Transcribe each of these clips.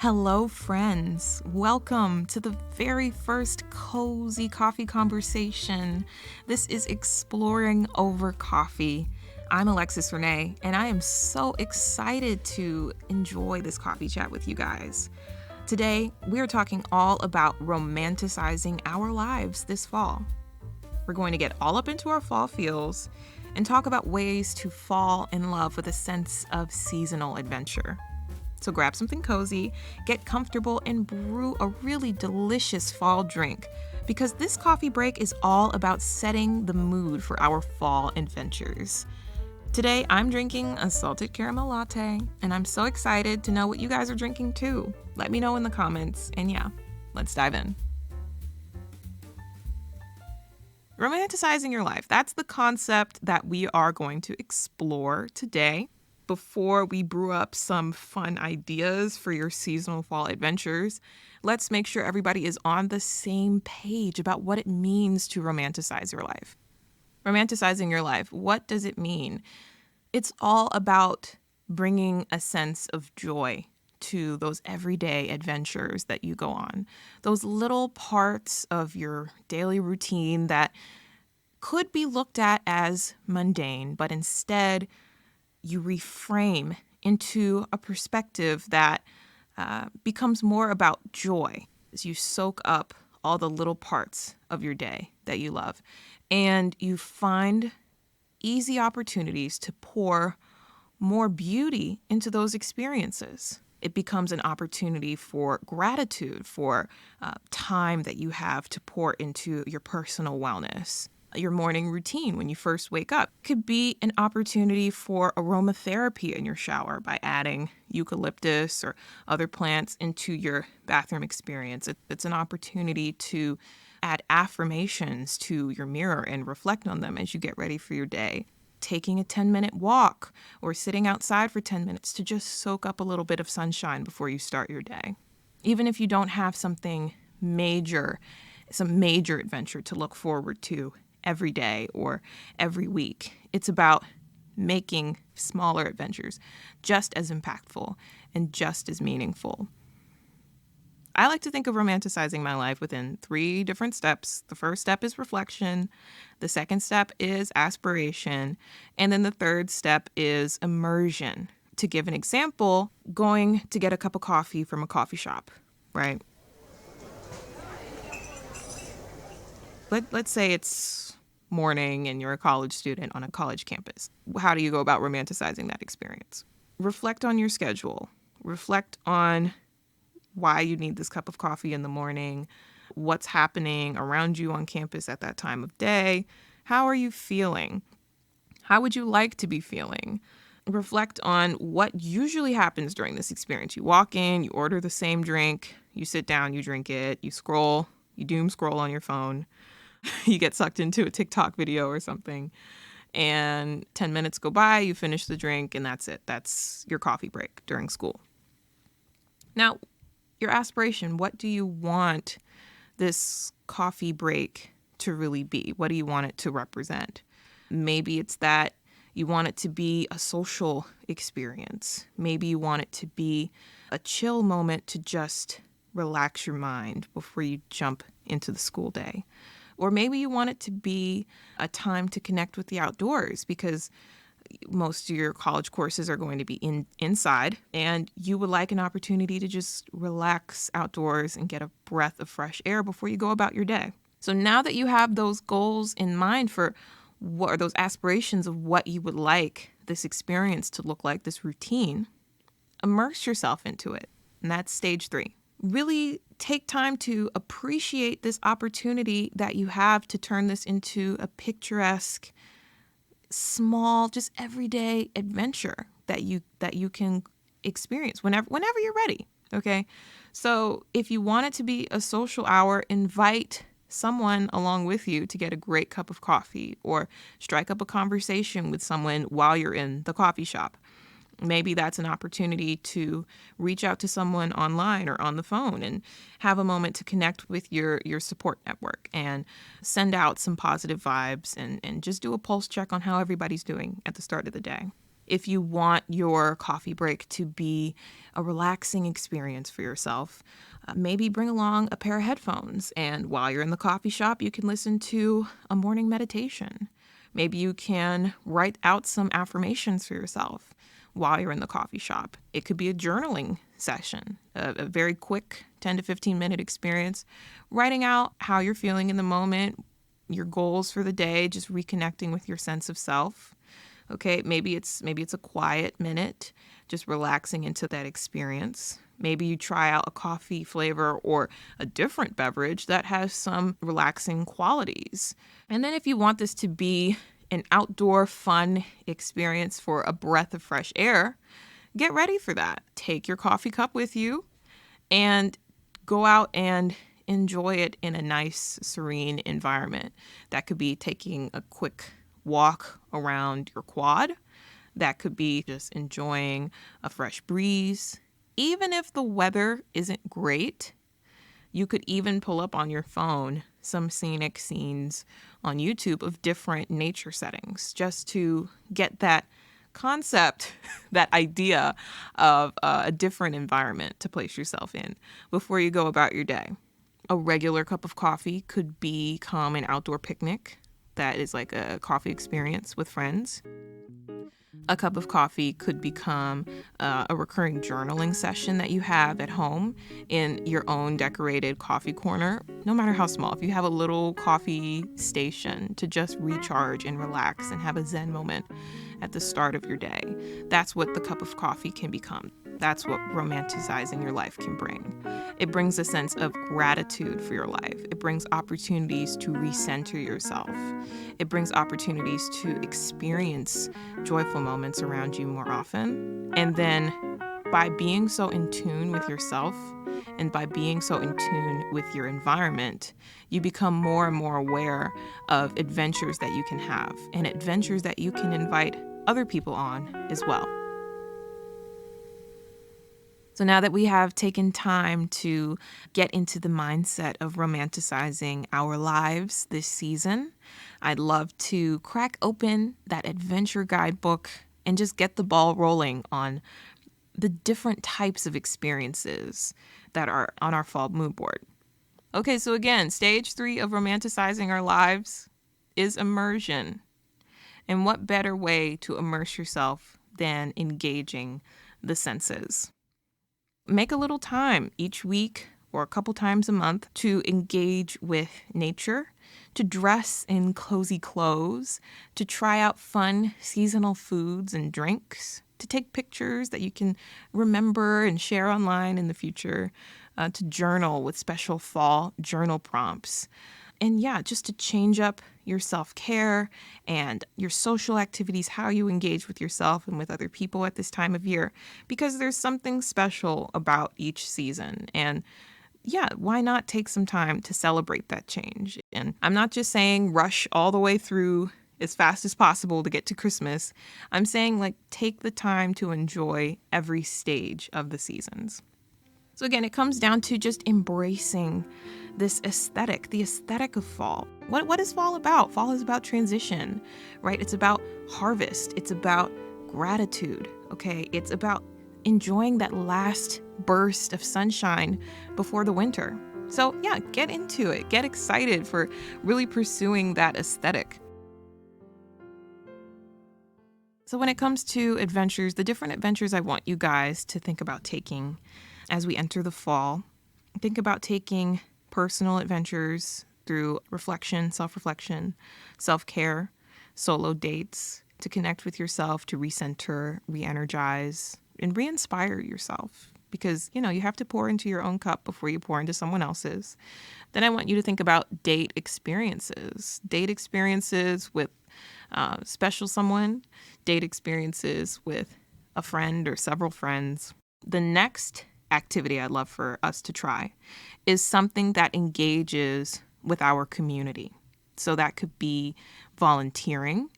Hello, friends. Welcome to the very first cozy coffee conversation. This is Exploring Over Coffee. I'm Alexis Renee, and I am so excited to enjoy this coffee chat with you guys. Today, we are talking all about romanticizing our lives this fall. We're going to get all up into our fall feels and talk about ways to fall in love with a sense of seasonal adventure. So grab something cozy, get comfortable, and brew a really delicious fall drink because this coffee break is all about setting the mood for our fall adventures. Today, I'm drinking a salted caramel latte, and I'm so excited to know what you guys are drinking too. Let me know in the comments, and yeah, let's dive in. Romanticizing your life. That's the concept that we are going to explore today. Before we brew up some fun ideas for your seasonal fall adventures, let's make sure everybody is on the same page about what it means to romanticize your life. Romanticizing your life, what does it mean? It's all about bringing a sense of joy to those everyday adventures that you go on. Those little parts of your daily routine that could be looked at as mundane, but instead you reframe into a perspective that becomes more about joy as you soak up all the little parts of your day that you love. And you find easy opportunities to pour more beauty into those experiences. It becomes an opportunity for gratitude, for time that you have to pour into your personal wellness. Your morning routine when you first wake up could be an opportunity for aromatherapy in your shower by adding eucalyptus or other plants into your bathroom experience. It's an opportunity to add affirmations to your mirror and reflect on them as you get ready for your day. Taking a 10-minute walk or sitting outside for 10 minutes to just soak up a little bit of sunshine before you start your day. Even if you don't have some major adventure to look forward to every day or every week. It's about making smaller adventures just as impactful and just as meaningful. I like to think of romanticizing my life within 3 different steps. The first step is reflection. The second step is aspiration. And then the third step is immersion. To give an example, going to get a cup of coffee from a coffee shop, right? Let's say it's morning and you're a college student on a college campus. How do you go about romanticizing that experience? Reflect on your schedule. Reflect on why you need this cup of coffee in the morning, what's happening around you on campus at that time of day. How are you feeling? How would you like to be feeling? Reflect on what usually happens during this experience. You walk in, you order the same drink, you sit down, you drink it, you scroll, you doom scroll on your phone. You get sucked into a TikTok video or something, and 10 minutes go by, you finish the drink, and that's it. That's your coffee break during school. Now, your aspiration, what do you want this coffee break to really be? What do you want it to represent? Maybe it's that you want it to be a social experience. Maybe you want it to be a chill moment to just relax your mind before you jump into the school day. Or maybe you want it to be a time to connect with the outdoors because most of your college courses are going to be inside and you would like an opportunity to just relax outdoors and get a breath of fresh air before you go about your day. So now that you have those goals in mind for what are those aspirations of what you would like this experience to look like, this routine, immerse yourself into it. And that's stage 3. Really take time to appreciate this opportunity that you have to turn this into a picturesque, small, just everyday adventure that you can experience whenever you're ready. Okay. So if you want it to be a social hour, invite someone along with you to get a great cup of coffee or strike up a conversation with someone while you're in the coffee shop. Maybe that's an opportunity to reach out to someone online or on the phone and have a moment to connect with your support network and send out some positive vibes and just do a pulse check on how everybody's doing at the start of the day. If you want your coffee break to be a relaxing experience for yourself, maybe bring along a pair of headphones. And while you're in the coffee shop, you can listen to a morning meditation. Maybe you can write out some affirmations for yourself while you're in the coffee shop. It could be a journaling session, a very quick 10 to 15 minute experience, writing out how you're feeling in the moment, your goals for the day, just reconnecting with your sense of self. Okay, maybe it's a quiet minute, just relaxing into that experience. Maybe you try out a coffee flavor or a different beverage that has some relaxing qualities. And then if you want this to be an outdoor fun experience for a breath of fresh air, get ready for that. Take your coffee cup with you and go out and enjoy it in a nice, serene environment. That could be taking a quick walk around your quad. That could be just enjoying a fresh breeze. Even if the weather isn't great, you could even pull up on your phone some scenic scenes on YouTube of different nature settings just to get that concept, that idea of a different environment to place yourself in before you go about your day. A regular cup of coffee could become an outdoor picnic that is like a coffee experience with friends. A cup of coffee could become a recurring journaling session that you have at home in your own decorated coffee corner, no matter how small. If you have a little coffee station to just recharge and relax and have a Zen moment at the start of your day, that's what the cup of coffee can become. That's what romanticizing your life can bring. It brings a sense of gratitude for your life. It brings opportunities to recenter yourself. It brings opportunities to experience joyful moments around you more often. And then by being so in tune with yourself and by being so in tune with your environment, you become more and more aware of adventures that you can have and adventures that you can invite other people on as well. So now that we have taken time to get into the mindset of romanticizing our lives this season, I'd love to crack open that adventure guidebook and just get the ball rolling on the different types of experiences that are on our fall mood board. Okay, so again, stage 3 of romanticizing our lives is immersion. And what better way to immerse yourself than engaging the senses? Make a little time each week or a couple times a month to engage with nature, to dress in cozy clothes, to try out fun seasonal foods and drinks, to take pictures that you can remember and share online in the future, to journal with special fall journal prompts. And yeah, just to change up your self-care and your social activities, how you engage with yourself and with other people at this time of year, because there's something special about each season. And yeah, why not take some time to celebrate that change? And I'm not just saying rush all the way through as fast as possible to get to Christmas. I'm saying like take the time to enjoy every stage of the seasons. So again, it comes down to just embracing this aesthetic, the aesthetic of fall. What is fall about? Fall is about transition, right? It's about harvest. It's about gratitude, okay? It's about enjoying that last burst of sunshine before the winter. So yeah, get into it. Get excited for really pursuing that aesthetic. So when it comes to adventures, the different adventures I want you guys to think about taking as we enter the fall, think about taking personal adventures through reflection, self-reflection, self-care, solo dates, to connect with yourself, to recenter, re-energize, and re-inspire yourself. Because, you have to pour into your own cup before you pour into someone else's. Then I want you to think about date experiences with special someone, date experiences with a friend or several friends. The next activity I'd love for us to try is something that engages with our community. So that could be volunteering.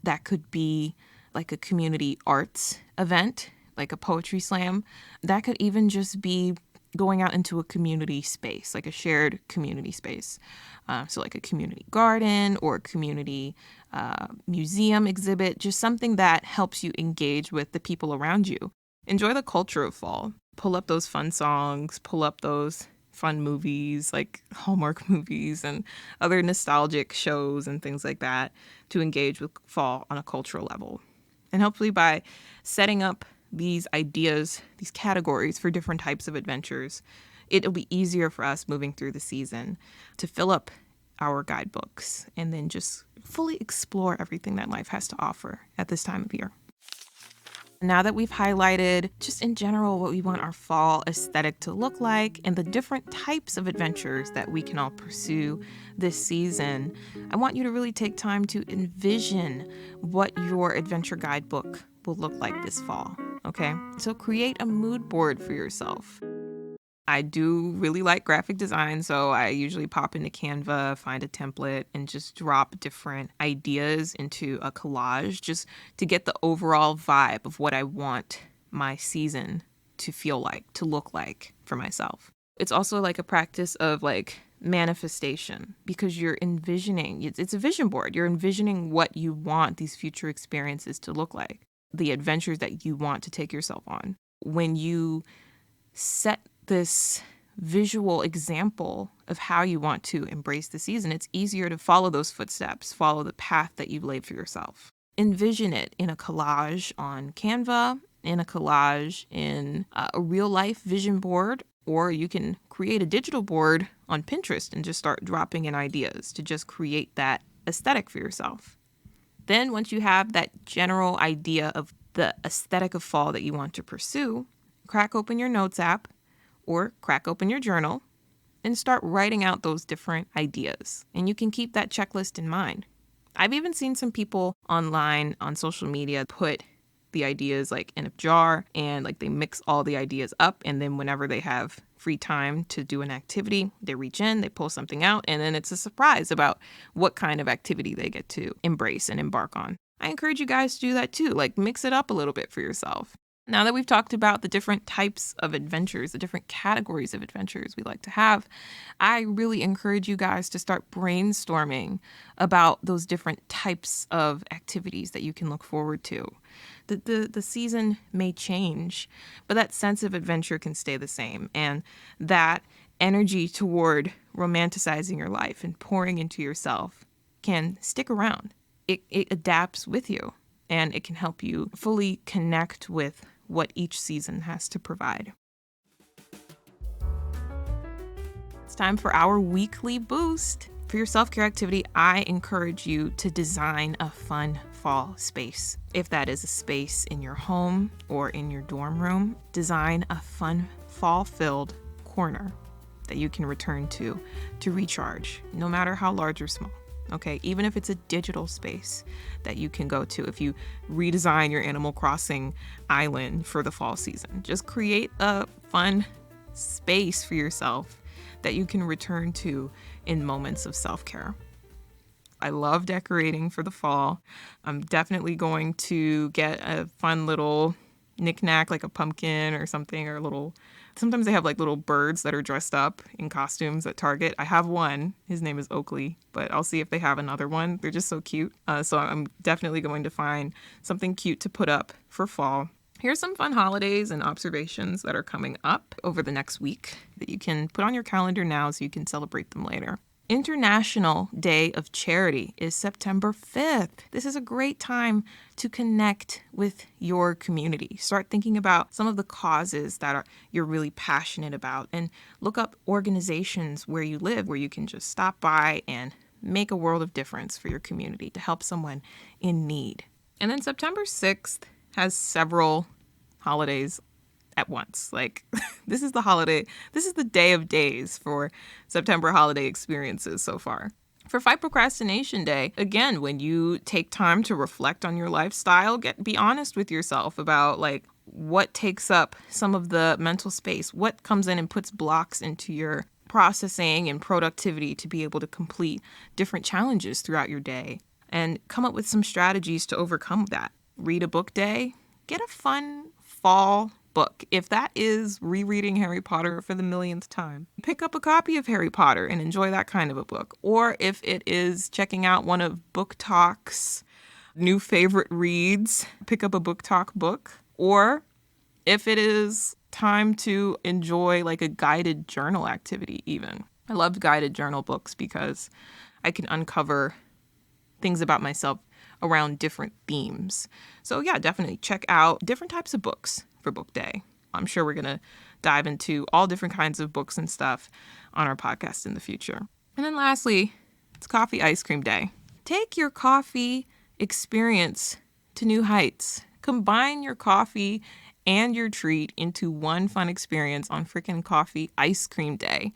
That could be like a community arts event, like a poetry slam. That could even just be going out into a community space, like a shared community space. So like a community garden or a community museum exhibit, just something that helps you engage with the people around you. Enjoy the culture of fall. Pull up those fun songs, pull up those fun movies like Hallmark movies and other nostalgic shows and things like that to engage with fall on a cultural level. And hopefully by setting up these ideas, these categories for different types of adventures, it'll be easier for us moving through the season to fill up our guidebooks and then just fully explore everything that life has to offer at this time of year. Now that we've highlighted just in general what we want our fall aesthetic to look like and the different types of adventures that we can all pursue this season, I want you to really take time to envision what your adventure guidebook will look like this fall, okay? So create a mood board for yourself. I do really like graphic design, so I usually pop into Canva, find a template, and just drop different ideas into a collage just to get the overall vibe of what I want my season to feel like, to look like for myself. It's also like a practice of like manifestation because you're envisioning, it's a vision board. You're envisioning what you want these future experiences to look like, the adventures that you want to take yourself on. When you set this visual example of how you want to embrace the season, it's easier to follow those footsteps, follow the path that you've laid for yourself. Envision it in a collage on Canva, in a collage in a real life vision board, or you can create a digital board on Pinterest and just start dropping in ideas to just create that aesthetic for yourself. Then once you have that general idea of the aesthetic of fall that you want to pursue, crack open your notes app or crack open your journal and start writing out those different ideas. And you can keep that checklist in mind. I've even seen some people online on social media put the ideas like in a jar and like they mix all the ideas up. And then whenever they have free time to do an activity, they reach in, they pull something out, and then it's a surprise about what kind of activity they get to embrace and embark on. I encourage you guys to do that too. Like mix it up a little bit for yourself. Now that we've talked about the different types of adventures, the different categories of adventures we like to have, I really encourage you guys to start brainstorming about those different types of activities that you can look forward to. The season may change, but that sense of adventure can stay the same. And that energy toward romanticizing your life and pouring into yourself can stick around. It adapts with you, and it can help you fully connect with what each season has to provide. It's time for our weekly boost. For your self-care activity, I encourage you to design a fun fall space. If that is a space in your home or in your dorm room, design a fun fall-filled corner that you can return to recharge, no matter how large or small. Okay, even if it's a digital space that you can go to, if you redesign your Animal Crossing island for the fall season, just create a fun space for yourself that you can return to in moments of self-care. I love decorating for the fall. I'm definitely going to get a fun little knickknack like a pumpkin or something, or a little, sometimes they have like little birds that are dressed up in costumes at Target. I have one, his name is Oakley, but I'll see if they have another one. They're just so cute. So I'm definitely going to find something cute to put up for fall. Here's some fun holidays and observations that are coming up over the next week that you can put on your calendar now so you can celebrate them later. International Day of Charity is September 5th. This is a great time to connect with your community. Start thinking about some of the causes that you're really passionate about, and look up organizations where you live where you can just stop by and make a world of difference for your community to help someone in need. And then September 6th has several holidays at once. Like this is the holiday, this is the day of days for September holiday experiences so far. For Fight Procrastination Day, again, when you take time to reflect on your lifestyle, be honest with yourself about like what takes up some of the mental space, what comes in and puts blocks into your processing and productivity to be able to complete different challenges throughout your day, and come up with some strategies to overcome that. Read a book day, get a fun fall book. If that is rereading Harry Potter for the millionth time, pick up a copy of Harry Potter and enjoy that kind of a book. Or if it is checking out one of Book Talk's new favorite reads, pick up a Book Talk book. Or if it is time to enjoy like a guided journal activity even. I love guided journal books because I can uncover things about myself around different themes. So yeah, definitely check out different types of books for book day. I'm sure we're going to dive into all different kinds of books and stuff on our podcast in the future. And then lastly, it's coffee ice cream day. Take your coffee experience to new heights. Combine your coffee and your treat into one fun experience on freaking coffee ice cream day.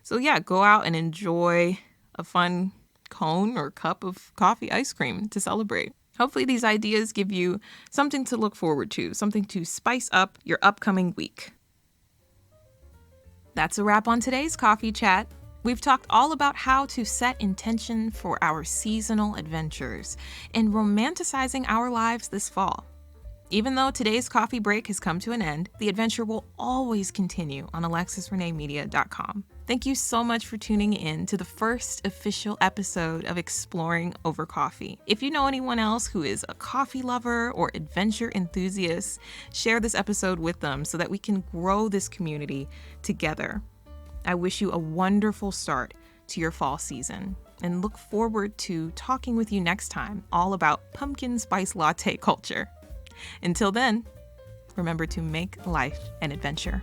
So yeah, go out and enjoy a fun cone or cup of coffee ice cream to celebrate. Hopefully these ideas give you something to look forward to, something to spice up your upcoming week. That's a wrap on today's coffee chat. We've talked all about how to set intention for our seasonal adventures and romanticizing our lives this fall. Even though today's coffee break has come to an end, the adventure will always continue on alexisreneemedia.com. Thank you so much for tuning in to the first official episode of Exploring Over Coffee. If you know anyone else who is a coffee lover or adventure enthusiast, share this episode with them so that we can grow this community together. I wish you a wonderful start to your fall season and look forward to talking with you next time all about pumpkin spice latte culture. Until then, remember to make life an adventure.